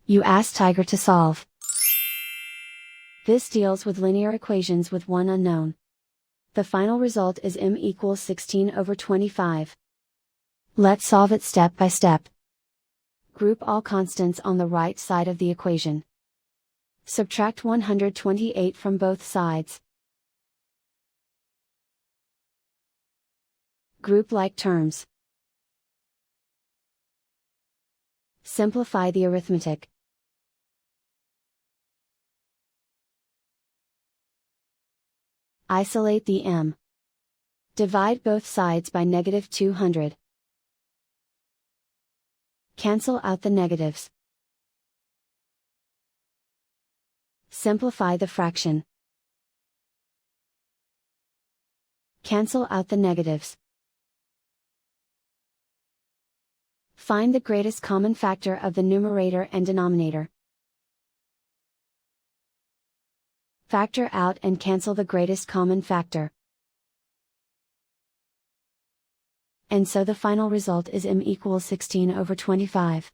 You ask Tiger to solve. This deals with linear equations with one unknown. The final result is m equals 16/25. Let's solve it step by step. Group all constants on the right side of the equation. Subtract 128 from both sides. Group like terms. Simplify the arithmetic. Isolate the m. Divide both sides by -200. Cancel out the negatives. Simplify the fraction. Cancel out the negatives. Find the greatest common factor of the numerator and denominator. Factor out and cancel the greatest common factor. And so the final result is m equals 16/25.